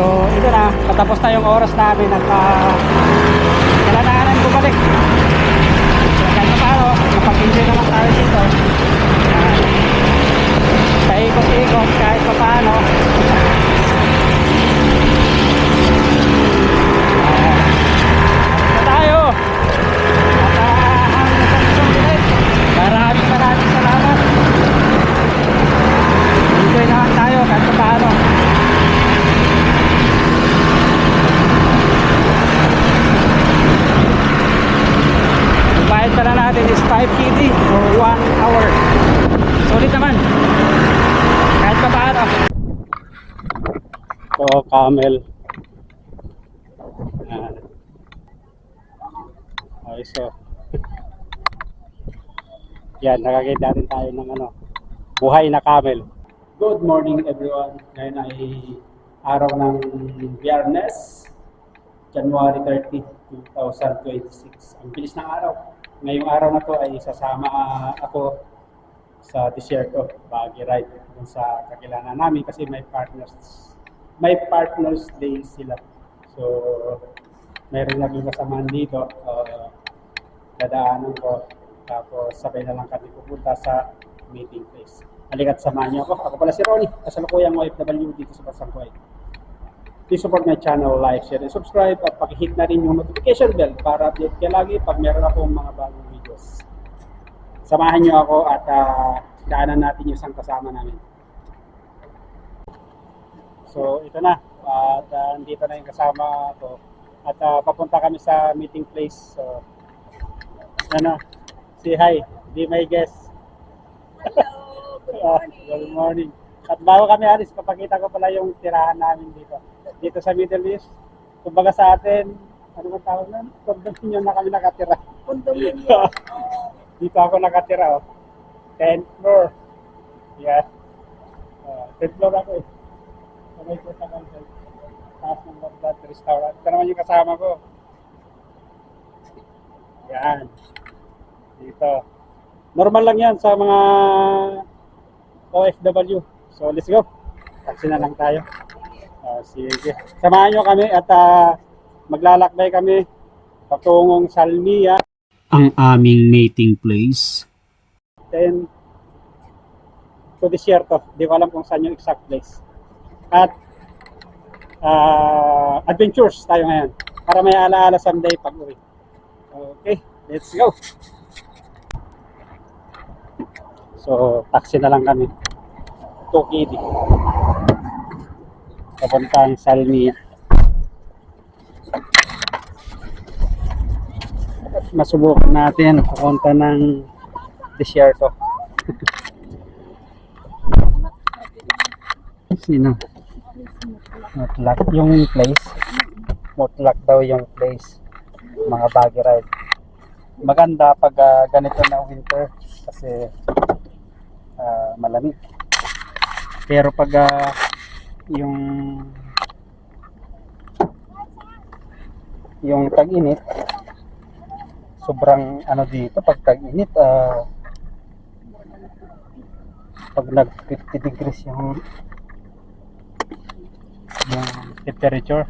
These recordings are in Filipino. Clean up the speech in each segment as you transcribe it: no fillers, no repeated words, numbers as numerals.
ito na, patapos na yung oras namin at kailangan bumalik. So kahit pa paano, napag-enjoy naman tayo dito. Paikot-ikot kahit pa paano. Tayo. At maraming salamat. Enjoy naman tayo kahit pa paano. Bayad pala natin is 5 KD for 1 hour. Sulit naman kahit pa paano. So camel. Okay, so yan, nakakita natin tayo ng buhay na camel. Good morning everyone. Ngayon ay araw ng Biyernes, January 30, 2026. Ang bilis ng araw. Ngayong araw na to ay sasama ako sa desierto, Baguio Ride, dun sa kakilala namin kasi may partners day sila. So mayroon naging kasamaan dito, dadaanan ko, tapos sabay na lang kami pupunta sa meeting place. Halika't samahan niyo ako. Ako pala si Ronnie, kasalukuyang OFW dito sa Bansang Kuwait. Please support my channel, like, share, and subscribe at pakihit na rin yung notification bell para update kayo lagi pag meron akong mga bagong videos. Samahan niyo ako at daanan natin yung isang kasama namin. So ito na, at nandito na yung kasama ko at papunta kami sa meeting place. So say hi, be my guest. Hello, good morning. Good morning. At bago kami alis, papakita ko pala yung tirahan namin dito sa Middle East. Kumbaga sa atin, ano ba tawag nun? Condominium na kami nakatira. Condominium. Dito ako nakatira, 10th floor. Yeah. 10th floor ako eh. May kita kami sa taas ng Baghdad restaurant. Ito naman yung kasama ko. Yan. Dito. Normal lang yan sa mga OFW. So let's go. Taxi na lang tayo. Sige. Samahan nyo kami at maglalakbay kami patungong Salmiya, ang aming mating place. Then to desierto. Di ko alam kung saan yung exact place. At adventures tayo ngayon para may alaala someday pag uwi. Okay, let's go. So taxi na lang kami. 2 KD. Papuntang Salmiya. Masubukan natin papunta ng desierto. Sino? Mutlak yung place. Mutlak daw yung place. Mga Baguio Ride. Maganda pag ganito na winter kasi malamig. Pero pag yung tag-init, sobrang dito pag tag-init, pag nag 50 degrees yung temperature,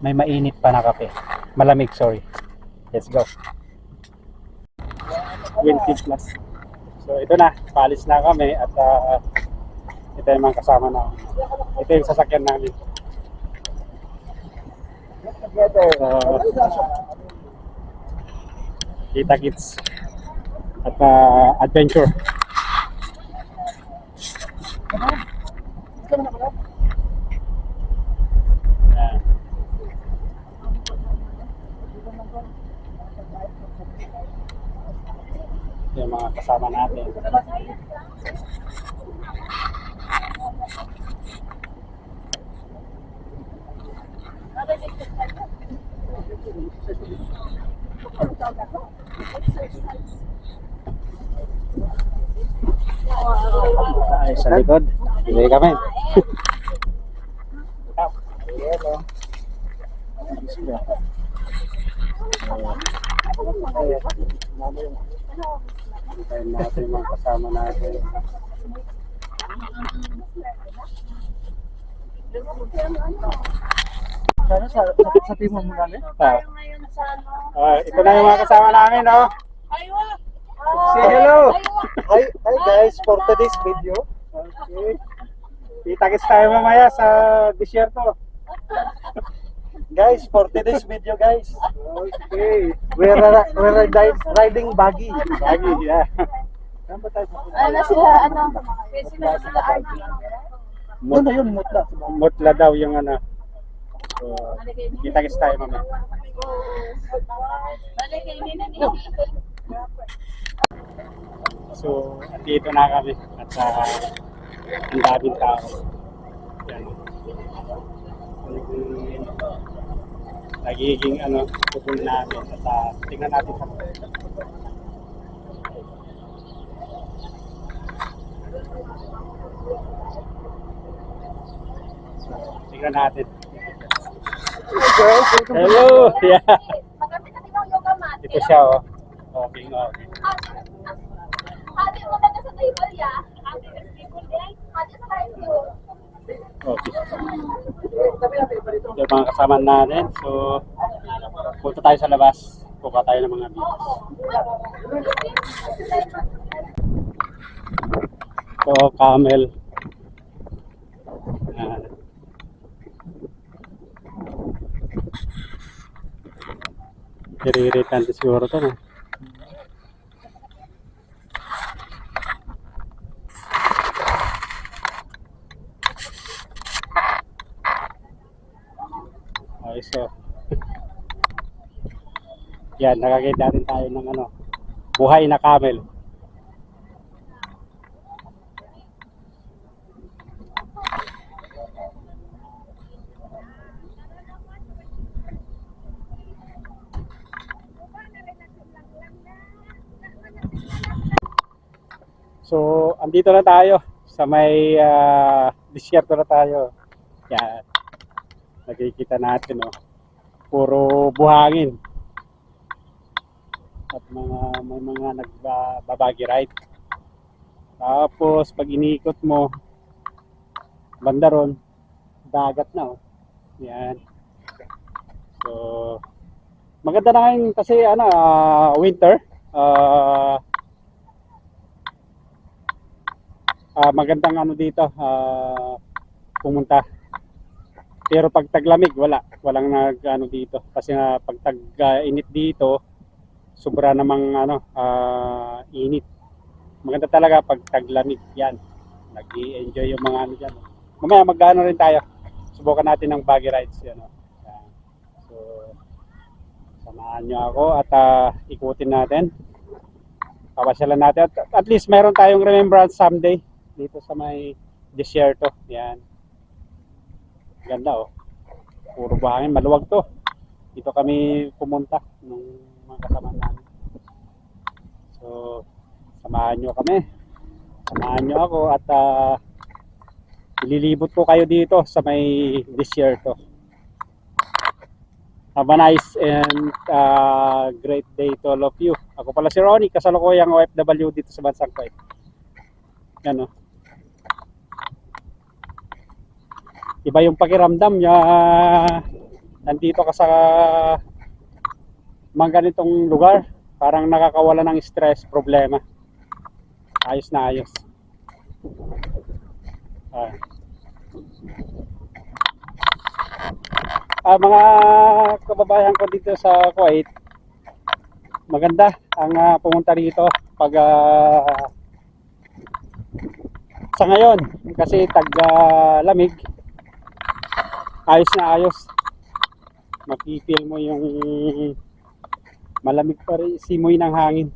may mainit pa na kape. Malamig, sorry. Let's go. 20 plus. So ito na, paalis na kami at ito yung mga kasama na. Ito yung sasakyan namin. Kita Kids at adventure. Yung mga kasama natin. Ay, sa likod. Hindi kami. Hintayin natin yung mga kasama natin. Sana sa team mo namin. Ah, Tayo ngayon sa ano. ito na yung mga kasama namin, no? Aywa! Say hello. Aywa! Hi guys, for today's video. Okay. Kita-kits tayo mamaya sa disyerto. Guys, for today's video guys. Okay. We're riding buggy. Lagi, yeah. Saan ba tayo pupunta? Ano sila, ano? Sila sila RD. Doon na yun, mutla. Mutla daw yung ano. So, kita-kits tayo mamaya. Balik kayo nila ni. So, andito na kami at ang daming tao. Yan. Nagiging ano, pupul namin at tingnan natin sa tingnan natin. Hey guys, welcome to Hello! Yeah. Magamit na ibang yoga mat. Ito siya, oh. Okay, okay. Ate, maganda sa table, ya. Ate, sa table, ya. Ate, sa table. Okay. Yung mga kasama natin. So, punta tayo sa labas. Kuha tayo ng mga videos. So, camel. Yan. Iriritan siguro ito, no? Okay, so yan, nakakita din tayo ng ano, buhay na camel. So, andito na tayo sa may disyerto na tayo. Yan. Nakikita natin, oh. Puro buhangin. At may mga nagbabagi ride. Tapos, pag inikot mo, banda ron, dagat na, oh. Yan. So, maganda na ngayon kasi ano, winter. Magandang ano dito, pumunta. Pero pag taglamig, walang nag ano dito kasi nga pag tag-init dito, sobra namang ano, init. Maganda talaga pag taglamig, yan. Nag-i-enjoy yung mga ano diyan. Mamaya mag-ano rin tayo. Subukan natin ng buggy rides, yan, oh. Yan. So, samahan niyo ako at ikutin natin. Papasyalan natin at least meron tayong remembrance someday dito sa may disyerto. Yan. Ganda, oh. Puro buhangin, maluwag to. Dito kami pumunta nung mga kasama namin. So, samahan nyo kami. Samahan nyo ako at ililibot ko kayo dito sa may disyerto. Have a nice and great day to all of you. Ako pala si Ronnie, kasalukuyang OFW dito sa Bansang Kuwait. Yan, oh. Iba yung pakiramdam niya nandito ka sa mga ganitong lugar, parang nakakawala ng stress, problema. Ayos na ayos. Mga kababayan ko dito sa Kuwait, maganda ang pumunta rito pag sa ngayon kasi tag-lamig. Ayos na ayos. Makifeel mo yung malamig pa rin, simoy ng hangin.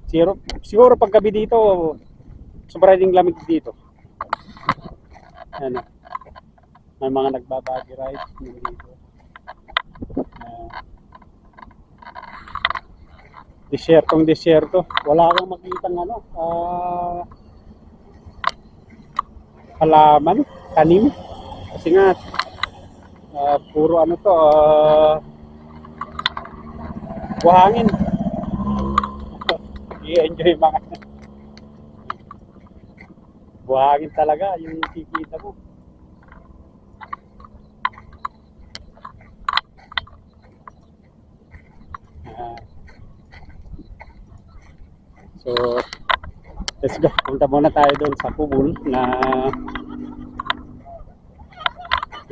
Siguro pag gabi dito, sobrang ding lamig dito. Ano, may mga nagbabagi ride dito. Disyerto. Wala kang makitang ano, halaman, tanim. Kasi nga, puro ano to, buhangin. I-enjoy mga buhangin talaga yung kikita mo. So, let's go. Punta muna tayo doon sa Kubul na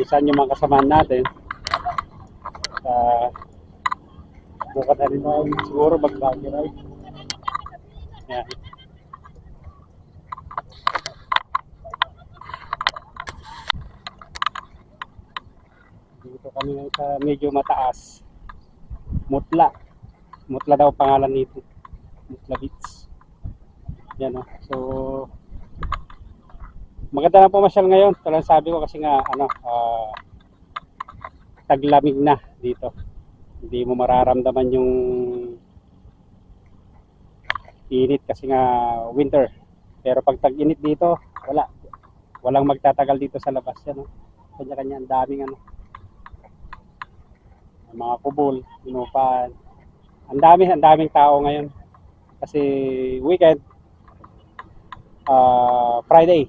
saan yung mga kasamahan natin. Buka na rin ako siguro mag-baggy ride. Yan. Dito kami sa medyo mataas. Mutla. Mutla daw pangalan nito. Mutla Beach. Yan o. So, maganda na pumasyal ngayon. Talagang sabi ko kasi nga, taglamig na dito. Hindi mo mararamdaman yung init kasi nga winter. Pero pag tag-init dito, wala. Walang magtatagal dito sa labas. Yan o. Kanya-kanya, ang daming mga kubol, inupan. Ang daming tao ngayon. Kasi weekend, Friday.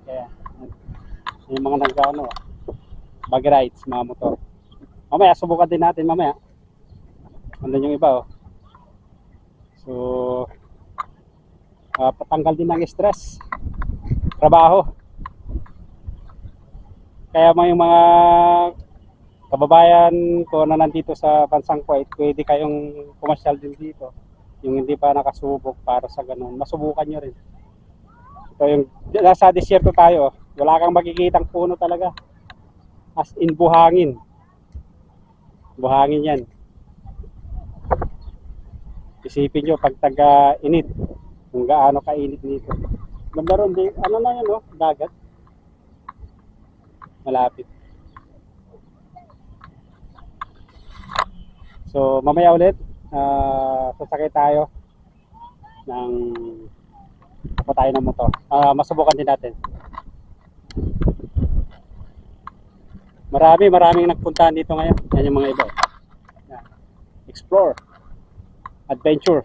Kaya, yung mga bag rides, mga motor. Mamaya, subukan din natin mamaya. Andun yung iba, oh. So, patanggal din ng stress. Trabaho. Kaya yung mga kababayan ko na nandito sa bansang Kuwait, pwede kayong pumasyal din dito. Yung hindi pa nakasubok para sa ganun, masubukan nyo rin. Ito yung, nasa disyerto tayo, wala kang makikitang puno talaga. As in buhangin. Buhangin yan. Isipin nyo pag taga-init, kung gaano ka-init nito. Ganda ron, na yan, oh, dagat. Malapit. So, mamaya ulit, sasakay tayo ng motor. Masubukan din natin. Maraming nagpuntahan dito ngayon. Yan yung mga iba. Yan. Explore. Adventure.